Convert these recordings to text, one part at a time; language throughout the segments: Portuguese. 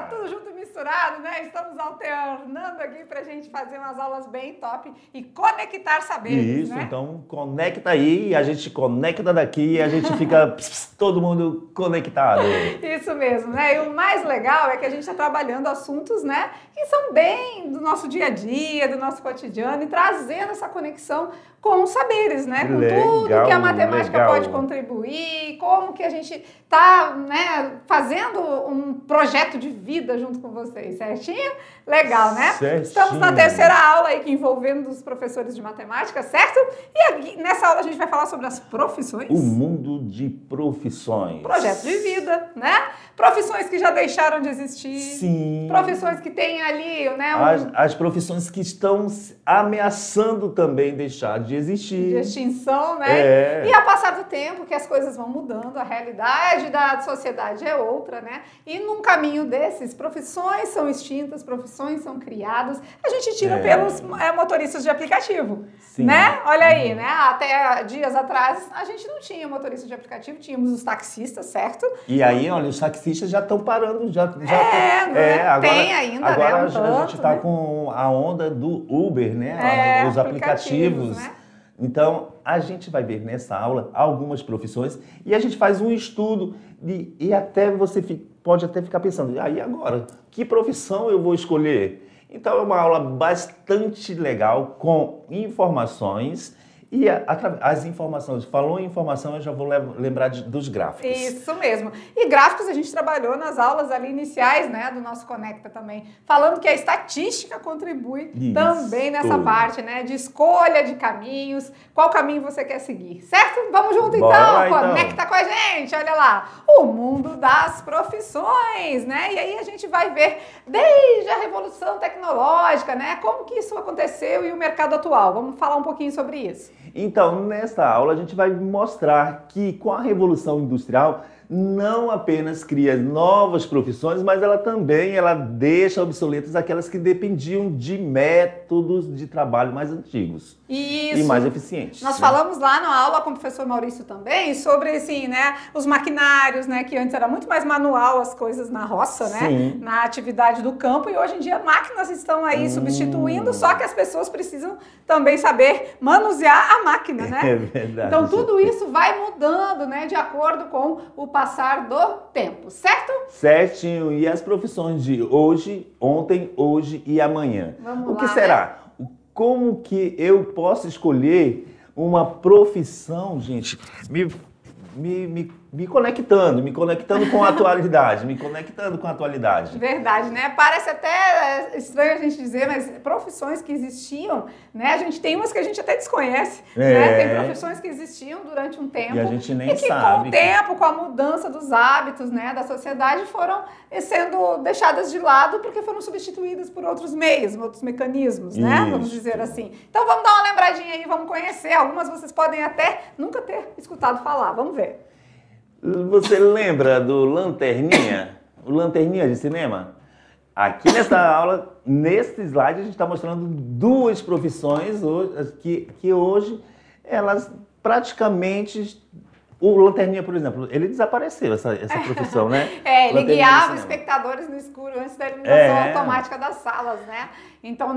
tá tudo junto e misturado, né? Estamos alternando aqui pra gente fazer umas aulas bem top e conectar saberes, Isso, né? então conecta aí, a gente conecta daqui e a gente fica todo mundo conectado. Isso mesmo, né? E o mais legal é que a gente está trabalhando assuntos, né, que são bem do nosso dia a dia, do nosso cotidiano e trazendo essa conexão com os saberes, né? Com tudo que a matemática pode contribuir, como que a gente está, né, fazendo um projeto de vida junto com vocês, certinho? Legal, né? Certinho. Estamos na terceira aula aí que envolvendo os professores de matemática, certo? E aqui, nessa aula a gente vai falar sobre as profissões. O mundo de profissões. Projeto de vida, né? Profissões que já deixaram de existir. Sim. Profissões que têm ali, né? As profissões que estão ameaçando também deixar de existir. De extinção, né? E ao passar do tempo que as coisas vão mudando, a realidade da sociedade é outra, né? E num caminho desses, profissões são extintas, profissões são criadas. A gente tira pelos motoristas de aplicativo, Sim. né? Olha aí, né? Até dias atrás a gente não tinha motorista de aplicativo, tínhamos os taxistas, certo? E aí, olha, os taxistas já estão parando, agora, tem ainda, agora né? A gente está com a onda do Uber, né? Os aplicativos. Né? Então, a gente vai ver nessa aula algumas profissões e a gente faz um estudo e até você pode até ficar pensando, aí agora, que profissão eu vou escolher? Então, é uma aula bastante legal com informações. E as informações, falou em informação, eu já vou lembrar dos gráficos. Isso mesmo. E gráficos a gente trabalhou nas aulas ali iniciais, né, do nosso Conecta também, falando que a estatística contribui também nessa parte, né, de escolha de caminhos, qual caminho você quer seguir, certo? Vamos junto então, conecta com a gente, olha lá, o mundo das profissões, né, e aí a gente vai ver desde a revolução tecnológica, né, como que isso aconteceu e o mercado atual. Vamos falar um pouquinho sobre isso. Então, nesta aula, a gente vai mostrar que com a Revolução Industrial, não apenas cria novas profissões, mas ela também deixa obsoletas aquelas que dependiam de métodos de trabalho mais antigos. Isso. E mais eficientes. Nós falamos lá na aula com o professor Maurício também sobre, assim, né, os maquinários, né, que antes era muito mais manual as coisas na roça, né, na atividade do campo, e hoje em dia máquinas estão aí substituindo, só que as pessoas precisam também saber manusear a máquina, né? É verdade. Então tudo isso vai mudando, né, de acordo com o passar do tempo, certo? Certinho. E as profissões de hoje, ontem, hoje e amanhã. Vamos o que lá, será? né? Como que eu posso escolher uma profissão, gente, me conectando com a atualidade, Verdade, né? Parece até estranho a gente dizer, mas profissões que existiam, né? A gente tem umas que a gente até desconhece, né? Tem profissões que existiam durante um tempo e a gente nem e que sabe. Com o tempo, com a mudança dos hábitos, né, da sociedade, foram sendo deixadas de lado porque foram substituídas por outros meios, outros mecanismos, né? Vamos dizer assim. Então vamos dar uma lembradinha aí, vamos conhecer. Algumas vocês podem até nunca ter escutado falar. Vamos ver. Você lembra do Lanterninha? O Lanterninha de cinema? Aqui nessa aula, nesse slide, a gente está mostrando duas profissões que hoje, elas praticamente... O Lanterninha, por exemplo, ele desapareceu, essa profissão, né? Ele guiava espectadores no escuro antes da iluminação automática das salas, né? Então,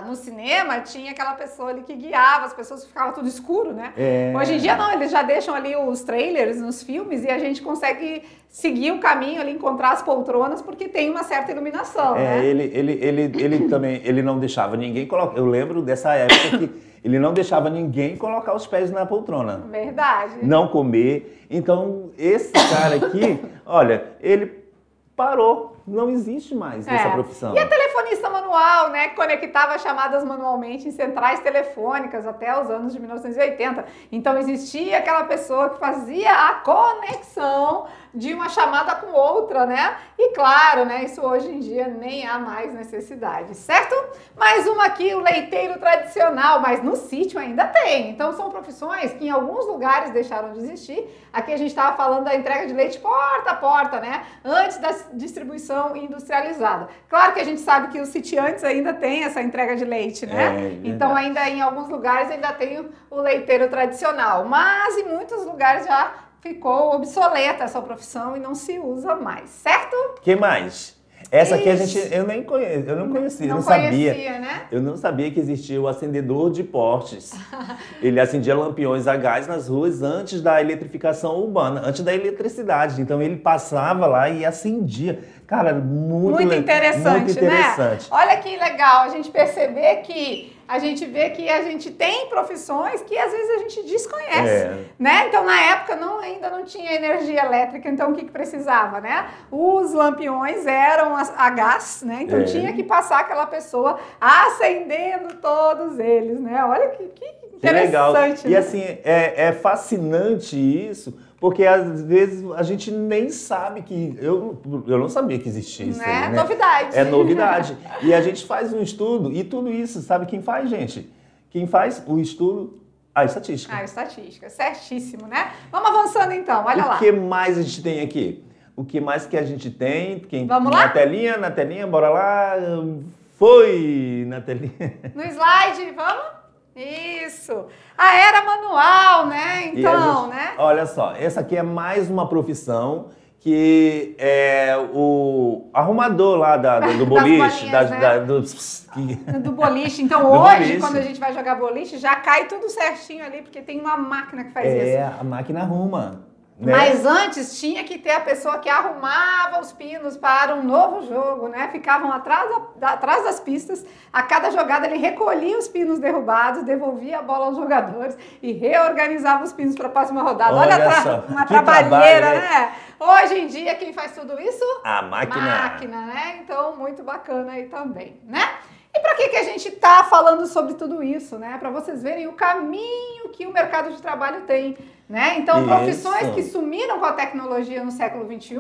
no cinema, tinha aquela pessoa ali que guiava, as pessoas ficavam tudo escuro, né? Hoje em dia, não, eles já deixam ali os trailers nos filmes e a gente consegue seguir o caminho ali, encontrar as poltronas, porque tem uma certa iluminação, né? Ele também, ele não deixava ninguém colocar... Eu lembro dessa época que ele não deixava ninguém colocar os pés na poltrona. Verdade. Não comer. Então, esse cara aqui, olha, ele parou. Não existe mais essa profissão. E a telefonista manual, né, que conectava chamadas manualmente em centrais telefônicas até os anos de 1980. Então existia aquela pessoa que fazia a conexão de uma chamada com outra, né? E claro, né, isso hoje em dia nem há mais necessidade, certo? Mais uma aqui, o leiteiro tradicional, mas no sítio ainda tem. Então são profissões que em alguns lugares deixaram de existir. Aqui a gente estava falando da entrega de leite porta a porta, né? Antes da distribuição industrializada. Claro que a gente sabe que os sitiantes ainda têm essa entrega de leite, né? Então ainda em alguns lugares ainda tem o leiteiro tradicional, mas em muitos lugares já ficou obsoleta essa profissão e não se usa mais, certo? Que mais? Essa aqui Isso. eu nem conheço, eu não conhecia, Não não sabia. conhecia, né? Eu não sabia que existia o acendedor de postes. Ele acendia lampiões a gás nas ruas antes da eletrificação urbana, antes da eletricidade. Então ele passava lá e acendia. Cara, muito interessante, muito interessante. né? Olha que legal a gente perceber que a gente vê que a gente tem profissões que às vezes a gente desconhece, né? Então na época ainda não tinha energia elétrica, então o que precisava, né? Os lampiões eram a gás, né? Então tinha que passar aquela pessoa acendendo todos eles, né? Olha que interessante. Legal. E assim, é fascinante isso, porque às vezes a gente nem sabe que... Eu não sabia que existia isso aí, né? Novidade. É novidade. E a gente faz um estudo, e tudo isso, sabe quem faz, gente? Quem faz o estudo? A estatística. A estatística, certíssimo, né? Vamos avançando então, olha lá. O que mais a gente tem aqui? O que mais que a gente tem? Vamos lá? Na telinha, bora lá. Foi na telinha. No slide, vamos? Isso! A era manual, né? Então, né? Olha só, essa aqui é mais uma profissão que é o arrumador lá do boliche. Do boliche. Então, do hoje, boliche. Quando a gente vai jogar boliche, já cai tudo certinho ali, porque tem uma máquina que faz isso. A máquina arruma. Né? Mas antes tinha que ter a pessoa que arrumava os pinos para um novo jogo, né? Ficavam atrás das pistas, a cada jogada ele recolhia os pinos derrubados, devolvia a bola aos jogadores e reorganizava os pinos para a próxima rodada. Olha uma trabalheira, né? Hoje em dia, quem faz tudo isso? A máquina. Né? Então, muito bacana aí também, né? E para que a gente está falando sobre tudo isso, né? Para vocês verem o caminho que o mercado de trabalho tem, né? Então, profissões que sumiram com a tecnologia no século XXI,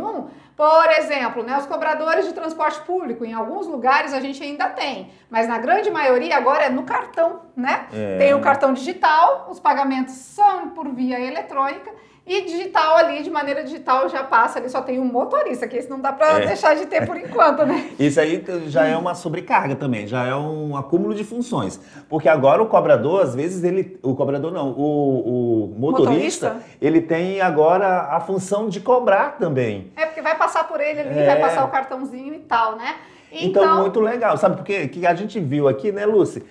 por exemplo, né, os cobradores de transporte público, em alguns lugares a gente ainda tem, mas na grande maioria agora é no cartão, né? Tem o cartão digital, os pagamentos são por via eletrônica, e digital ali, de maneira digital, já passa ali, só tem um motorista, que esse não dá para deixar de ter por enquanto, né? Isso aí já é uma sobrecarga também, já é um acúmulo de funções. Porque agora o cobrador, às vezes, o motorista, ele tem agora a função de cobrar também. Porque vai passar por ele ali, vai passar o cartãozinho e tal, né? Então, muito legal. Sabe por quê? Que a gente viu aqui, né, Lúcia?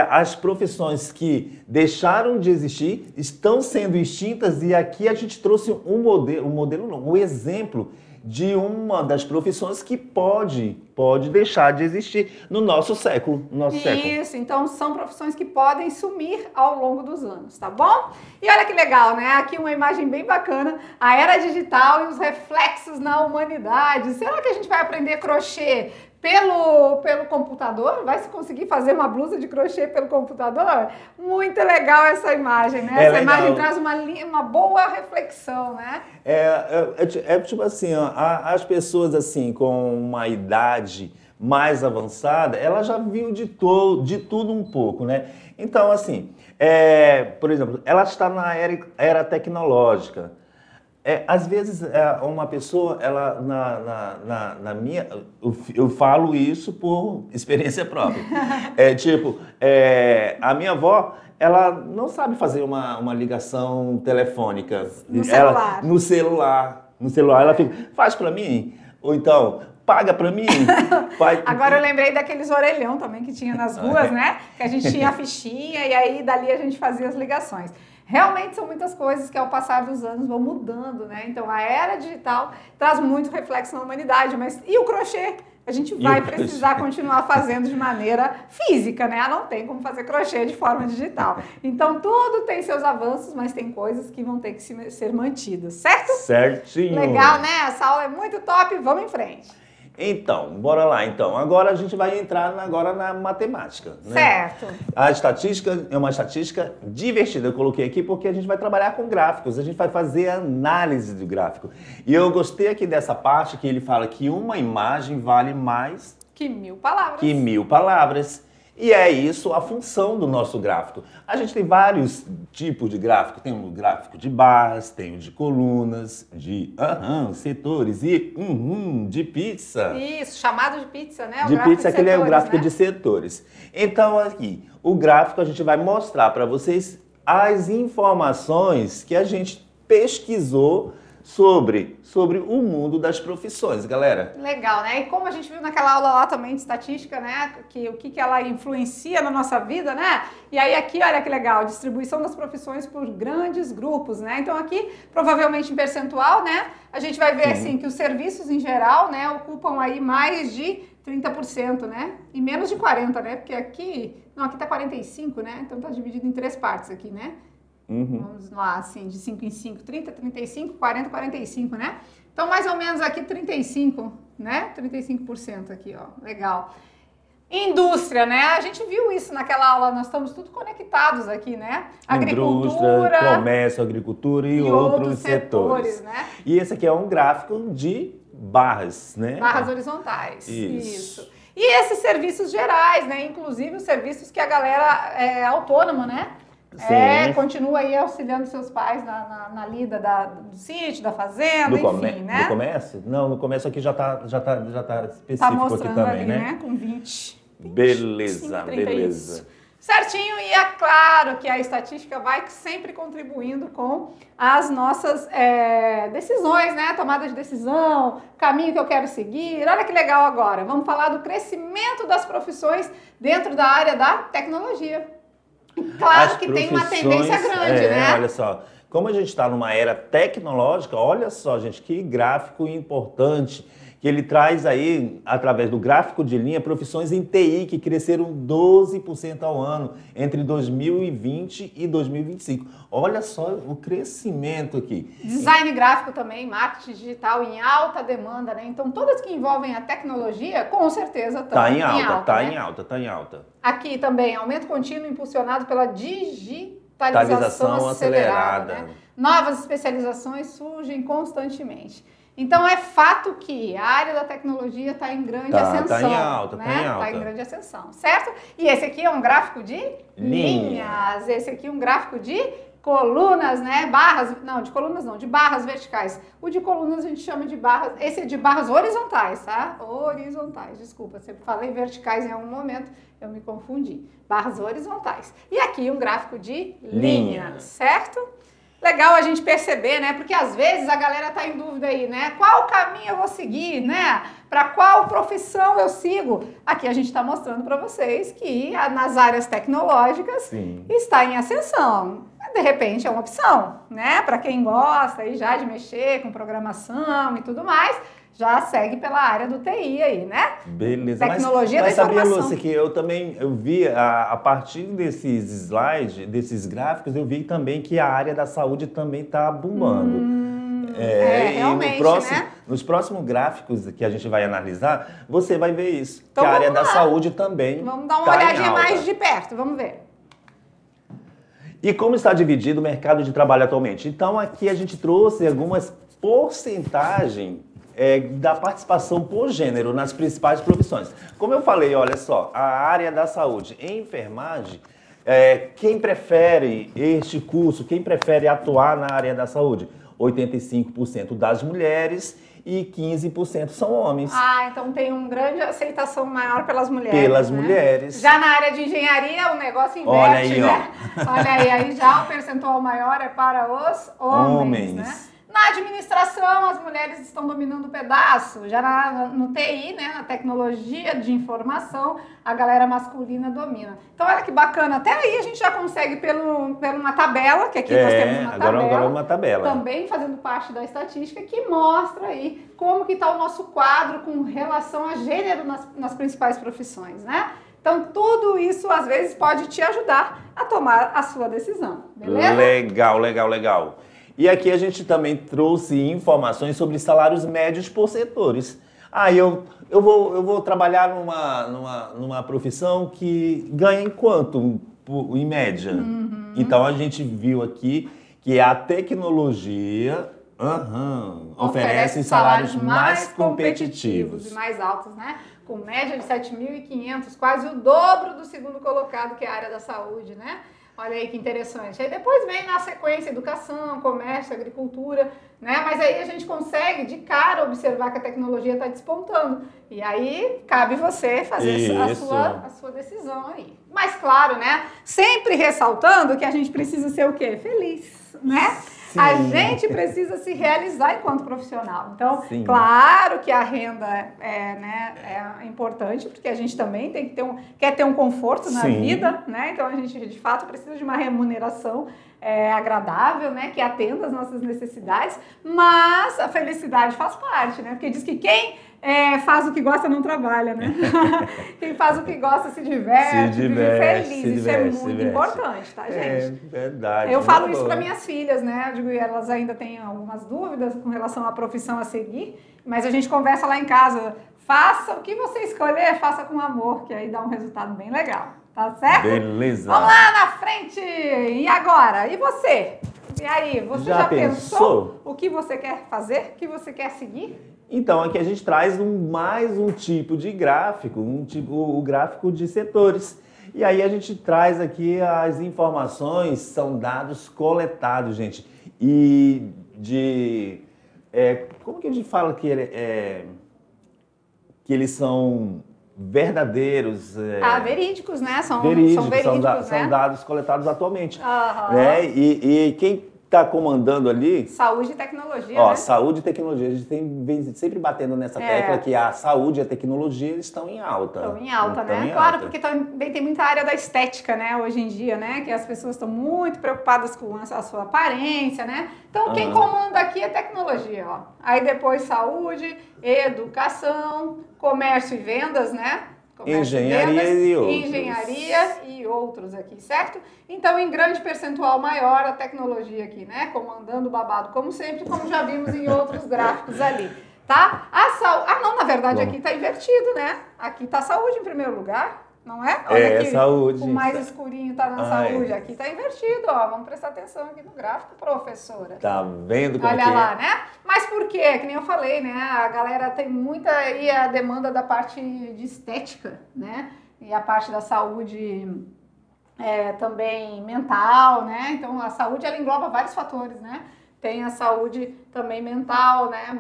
As profissões que deixaram de existir estão sendo extintas e aqui a gente trouxe um exemplo de uma das profissões que pode deixar de existir no nosso século. Isso, então são profissões que podem sumir ao longo dos anos, tá bom? E olha que legal, né? Aqui uma imagem bem bacana, a era digital e os reflexos na humanidade. Será que a gente vai aprender crochê pelo computador? Vai se conseguir fazer uma blusa de crochê pelo computador? Muito legal essa imagem, né? Essa imagem traz uma boa reflexão, né? Tipo assim, ó, as pessoas assim com uma idade mais avançada, ela já viu de tudo um pouco, né? Então, assim, por exemplo, ela está na era tecnológica. Às vezes, uma pessoa, ela, na minha... Eu falo isso por experiência própria. A minha avó, ela não sabe fazer uma ligação telefônica. No celular. Ela fica, faz pra mim. Ou então, paga pra mim. Agora eu lembrei daqueles orelhão também que tinha nas ruas, né? Que a gente tinha a fichinha e aí dali a gente fazia as ligações. Realmente são muitas coisas que ao passar dos anos vão mudando, né? Então a era digital traz muito reflexo na humanidade, mas e o crochê? A gente vai precisar continuar fazendo de maneira física, né? Não tem como fazer crochê de forma digital. Então tudo tem seus avanços, mas tem coisas que vão ter que ser mantidas, certo? Certinho. Legal, né? Essa aula é muito top, vamos em frente. Então, bora lá então. Agora a gente vai entrar na matemática, né? Certo. A estatística é uma estatística divertida, eu coloquei aqui porque a gente vai trabalhar com gráficos, a gente vai fazer análise do gráfico. E eu gostei aqui dessa parte que ele fala que uma imagem vale mais que 1000 palavras. Que 1000 palavras. E é isso a função do nosso gráfico. A gente tem vários tipos de gráfico. Tem um gráfico de barras, tem o de colunas, de setores e de pizza. Isso, chamado de pizza, né? De pizza, aquele é o gráfico de setores. Então aqui, o gráfico a gente vai mostrar para vocês as informações que a gente pesquisou sobre o mundo das profissões, galera. Legal, né? E como a gente viu naquela aula lá também de estatística, né? O que ela influencia na nossa vida, né? E aí aqui, olha que legal, distribuição das profissões por grandes grupos, né? Então aqui, provavelmente em percentual, né? A gente vai ver, assim, que os serviços em geral, né? Ocupam aí mais de 30%, né? E menos de 40%, né? Porque aqui, não, aqui tá 45%, né? Então tá dividido em 3 partes aqui, né? Vamos lá, assim, de 5 em 5, 30, 35, 40, 45, né? Então, mais ou menos aqui 35, né? 35% aqui, ó, legal. Indústria, né? A gente viu isso naquela aula, nós estamos tudo conectados aqui, né? Agricultura, comércio, agricultura e outros setores, né? E esse aqui é um gráfico de barras, né? Barras horizontais, isso. E esses serviços gerais, né? Inclusive os serviços que a galera é autônoma, né? Continua aí auxiliando seus pais na lida do sítio, da fazenda, enfim, né? Do comércio? Não, no comércio aqui já tá específico tá mostrando aqui também, ali, né? Com 20. Beleza, 30, beleza. Isso. Certinho, e é claro que a estatística vai sempre contribuindo com as nossas decisões, né? Tomada de decisão, caminho que eu quero seguir. Olha que legal agora. Vamos falar do crescimento das profissões dentro da área da tecnologia. Claro que tem uma tendência grande, né? Olha só, como a gente está numa era tecnológica, olha só, gente, que gráfico importante que ele traz aí, através do gráfico de linha, profissões em TI que cresceram 12% ao ano entre 2020 e 2025. Olha só o crescimento aqui. Design gráfico também, marketing digital em alta demanda, né? Então, todas que envolvem a tecnologia, com certeza estão em alta, tá em alta. Aqui também, aumento contínuo impulsionado pela digitalização acelerada. Né? Novas especializações surgem constantemente. Então, é fato que a área da tecnologia está em grande ascensão. Está em alta, né? Está em grande ascensão, certo? E esse aqui é um gráfico de linhas. Esse aqui é um gráfico de colunas, né? Barras, não, de colunas não, de barras verticais. O de colunas a gente chama de barras, esse é de barras horizontais, tá? Horizontais, desculpa, sempre falei verticais em algum momento, eu me confundi. Barras horizontais. E aqui um gráfico de linhas, certo? Legal a gente perceber, né? Porque às vezes a galera tá em dúvida aí, né? Qual caminho eu vou seguir, né? Para qual profissão eu sigo? Aqui a gente está mostrando para vocês que nas áreas tecnológicas está em ascensão. De repente é uma opção, né? Para quem gosta aí já de mexer com programação e tudo mais, já segue pela área do TI aí, né? Beleza. Tecnologia mas da informação. sabia, Lúcia, que eu vi a partir desses slides, desses gráficos, eu vi também que a área da saúde também está bombando. Realmente, né? Nos próximos gráficos que a gente vai analisar, você vai ver isso. Então, que a área da saúde também vamos dar uma olhadinha mais de perto, vamos ver. E como está dividido o mercado de trabalho atualmente? Então, aqui a gente trouxe algumas porcentagens da participação por gênero nas principais profissões. Como eu falei, olha só, a área da saúde, enfermagem, quem prefere este curso, quem prefere atuar na área da saúde? 85% das mulheres e 15% são homens. Ah, então tem uma grande aceitação maior pelas mulheres. Pelas mulheres. Já na área de engenharia, o negócio inverte, olha aí, né? Olha aí já o percentual maior é para os homens. Né? Na administração, as mulheres estão dominando o pedaço. Já no TI, né, na tecnologia de informação, a galera masculina domina. Então, olha que bacana. Até aí a gente já consegue, pelo uma tabela, que aqui nós temos uma tabela. Agora uma tabela. Também fazendo parte da estatística, que mostra aí como que está o nosso quadro com relação a gênero nas principais profissões, né? Então, tudo isso, às vezes, pode te ajudar a tomar a sua decisão, beleza? Legal, legal, legal. E aqui a gente também trouxe informações sobre salários médios por setores. Eu vou trabalhar numa profissão que ganha em quanto, em média? Então a gente viu aqui que a tecnologia oferece salários mais competitivos. E mais altos, né? Com média de 7.500, quase o dobro do segundo colocado, que é a área da saúde, né? Olha aí que interessante. Aí depois vem na sequência educação, comércio, agricultura, né? Mas aí a gente consegue de cara observar que a tecnologia está despontando. E aí cabe você fazer a sua decisão aí. Mas claro, né? Sempre ressaltando que a gente precisa ser o quê? Feliz. né? Sim. A gente precisa se realizar enquanto profissional. Então, Sim. claro que a renda é importante, porque a gente também tem que quer ter um conforto na Sim. vida, né? Então, a gente, de fato, precisa de uma remuneração agradável, né? Que atenda às nossas necessidades, mas a felicidade faz parte, né? Porque diz que quem faz o que gosta não trabalha, né? Quem faz o que gosta se diverte, vive feliz. Isso é muito importante, tá, gente? É verdade. Eu falo isso para minhas filhas, né? Eu digo, elas ainda têm algumas dúvidas com relação à profissão a seguir, mas a gente conversa lá em casa. Faça o que você escolher, faça com amor, que aí dá um resultado bem legal. Tá certo? Beleza. Vamos lá na frente! E agora? E você? E aí, você já pensou o que você quer fazer? O que você quer seguir? Então, aqui a gente traz mais um tipo de gráfico, o gráfico de setores. E aí a gente traz aqui as informações, são dados coletados, gente. E como que a gente fala que eles são verdadeiros? Verídicos, né? São verídicos, né? São dados coletados atualmente. Uhum. Né? E quem está comandando ali... Saúde e tecnologia, né? Saúde e tecnologia. A gente vem sempre batendo nessa tecla que a saúde e a tecnologia eles estão em alta. Estão em alta, né? Claro, porque também tem muita área da estética, né? Hoje em dia, né? Que as pessoas estão muito preocupadas com a sua aparência, né? Então, quem comanda aqui é tecnologia, ó. Aí depois saúde, educação, comércio e vendas, né? Engenharia e outros aqui, certo? Então, em grande percentual maior, a tecnologia aqui, né? Comandando o babado, como sempre, como já vimos em outros gráficos ali, tá? Não, na verdade, aqui tá invertido, né? Aqui tá saúde em primeiro lugar, não é? Olha aqui, saúde. O mais escurinho tá na saúde, aqui tá invertido, ó. Vamos prestar atenção aqui no gráfico, professora. Tá vendo como Olha lá, né? Mas por quê? Que nem eu falei, né? A galera tem muita aí a demanda da parte de estética, né? E a parte da saúde também mental, né? Então, a saúde, ela engloba vários fatores, né? Tem a saúde também mental, né?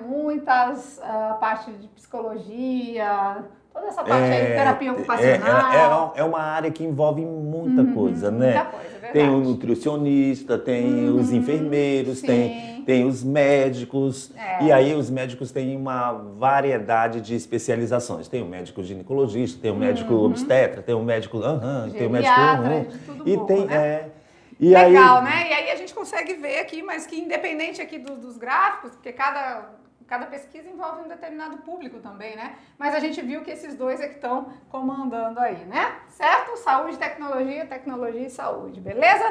A parte de psicologia, toda essa parte aí, terapia ocupacional. É uma área que envolve muita coisa, né? Muita coisa, é verdade. Tem o nutricionista, tem os enfermeiros, tem os médicos. E aí os médicos têm uma variedade de especializações. Tem o médico ginecologista, tem o médico obstetra, tem o médico... tem o médico... de tudo e bom, tem... né? E legal, aí, né? E aí a gente consegue ver aqui, mas que independente aqui dos gráficos, porque cada pesquisa envolve um determinado público também, né? Mas a gente viu que esses dois é que estão comandando aí, né? Certo? Saúde, tecnologia e saúde, beleza?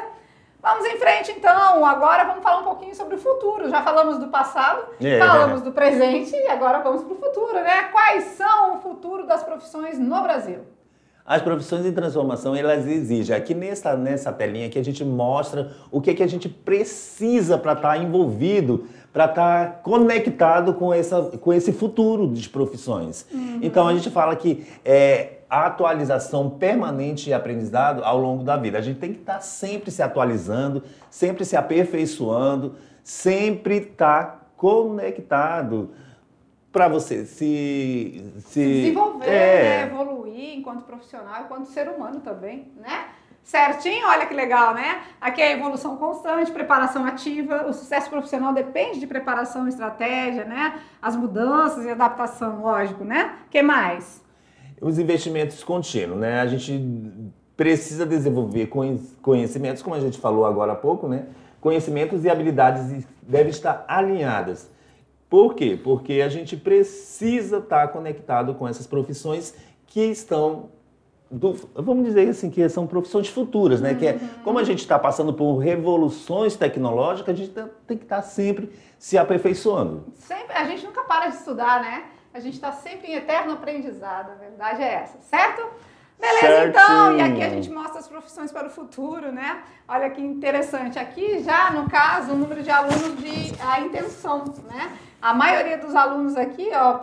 Vamos em frente, então. Agora vamos falar um pouquinho sobre o futuro. Já falamos do passado, falamos do presente e agora vamos para o futuro, né? Quais são o futuro das profissões no Brasil? As profissões em transformação, elas exigem. Aqui nessa telinha aqui a gente mostra o que a gente precisa para estar envolvido, para estar conectado com esse futuro de profissões. Então a gente fala que a atualização permanente e aprendizado ao longo da vida. A gente tem que estar sempre se atualizando, sempre se aperfeiçoando, sempre estar conectado para você se desenvolver, né? Evoluir enquanto profissional, enquanto ser humano também, né? Certinho? Olha que legal, né? Aqui é a evolução constante, preparação ativa, o sucesso profissional depende de preparação e estratégia, né? As mudanças e adaptação, lógico, né? O que mais? Os investimentos contínuos, né? A gente precisa desenvolver conhecimentos, como a gente falou agora há pouco, né? Conhecimentos e habilidades devem estar alinhadas. Por quê? Porque a gente precisa estar conectado com essas profissões que estão, vamos dizer assim, que são profissões futuras, né? Que como a gente está passando por revoluções tecnológicas, a gente tem que estar sempre se aperfeiçoando. Sempre, a gente nunca para de estudar, né? A gente está sempre em eterno aprendizado, a verdade é essa, certo? Beleza, certinho. Então, e aqui a gente mostra as profissões para o futuro, né? Olha que interessante, aqui já, no caso, o número de alunos a intenção, né? A maioria dos alunos aqui, ó,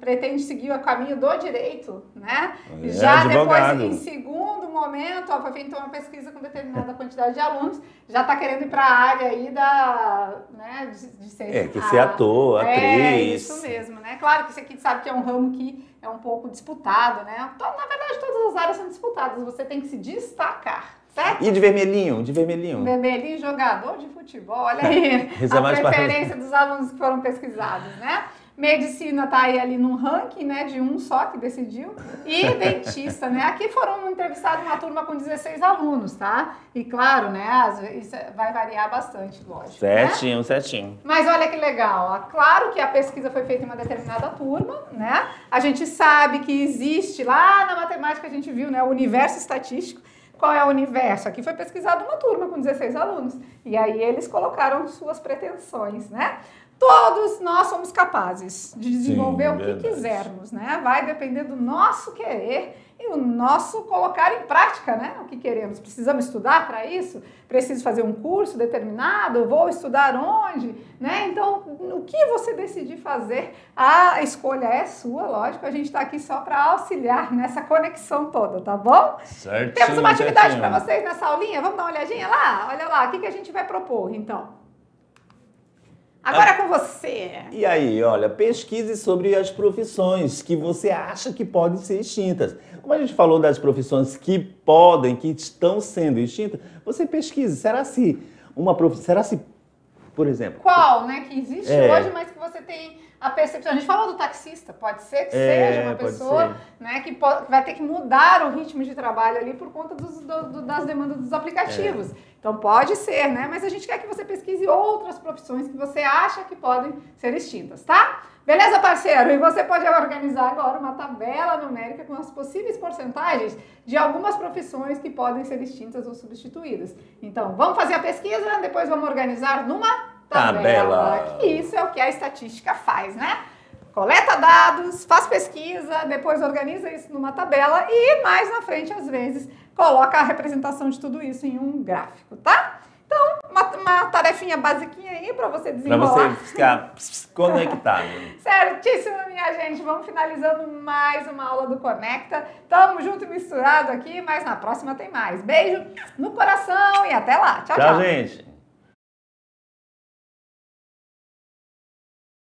pretende seguir o caminho do direito, né? Já advogado. Depois, em segundo momento, ó, foi feita uma pesquisa com determinada quantidade de alunos, já está querendo ir para a área aí né, de ser... ser ator, atriz. É, isso mesmo, né? Claro que você aqui sabe que é um ramo que é um pouco disputado, né? Na verdade, todas as áreas são disputadas, você tem que se destacar, E de vermelhinho, de vermelhinho. Vermelhinho, jogador de futebol, olha aí a preferência dos alunos que foram pesquisados, né? Medicina está aí ali num ranking, né, de um só que decidiu. E dentista, né? Aqui foram entrevistados uma turma com 16 alunos, tá? E claro, né, às vezes vai variar bastante, lógico. Certinho, né? Certinho. Mas olha que legal, ó. Claro que a pesquisa foi feita em uma determinada turma, né? A gente sabe que existe, lá na matemática a gente viu, né, o universo estatístico. Qual é o universo? Aqui foi pesquisado uma turma com 16 alunos. E aí eles colocaram suas pretensões, né? Todos nós somos capazes de desenvolver o que quisermos, né? Vai depender do nosso querer e o nosso colocar em prática, né? O que queremos. Precisamos estudar para isso? Preciso fazer um curso determinado? Vou estudar onde? Né? Então, o que você decidir fazer, a escolha é sua, lógico. A gente está aqui só para auxiliar nessa conexão toda, tá bom? Certinho, Temos uma atividade para vocês nessa aulinha. Vamos dar uma olhadinha lá? Olha lá, o que a gente vai propor, então? Agora é com você. E aí, olha, pesquise sobre as profissões que você acha que podem ser extintas. Como a gente falou das profissões que podem, que estão sendo extintas, você pesquise. Será se, por exemplo... Qual, né, que existe hoje, mas que você tem a percepção. A gente falou do taxista, pode ser que seja uma pessoa, né, que vai ter que mudar o ritmo de trabalho ali por conta das demandas dos aplicativos. Então pode ser, né? Mas a gente quer que você pesquise outras profissões que você acha que podem ser extintas, tá? Beleza, parceiro? E você pode organizar agora uma tabela numérica com as possíveis porcentagens de algumas profissões que podem ser extintas ou substituídas. Então, vamos fazer a pesquisa, depois vamos organizar numa tabela. Que isso é o que a estatística faz, né? Coleta dados, faz pesquisa, depois organiza isso numa tabela e mais na frente, às vezes, coloca a representação de tudo isso em um gráfico, tá? Então, uma tarefinha basiquinha aí para você desenrolar. Para você ficar conectado. Certíssimo, minha gente. Vamos finalizando mais uma aula do Conecta. Tamo junto e misturado aqui, mas na próxima tem mais. Beijo no coração e até lá. Tchau, tchau. Tchau, gente.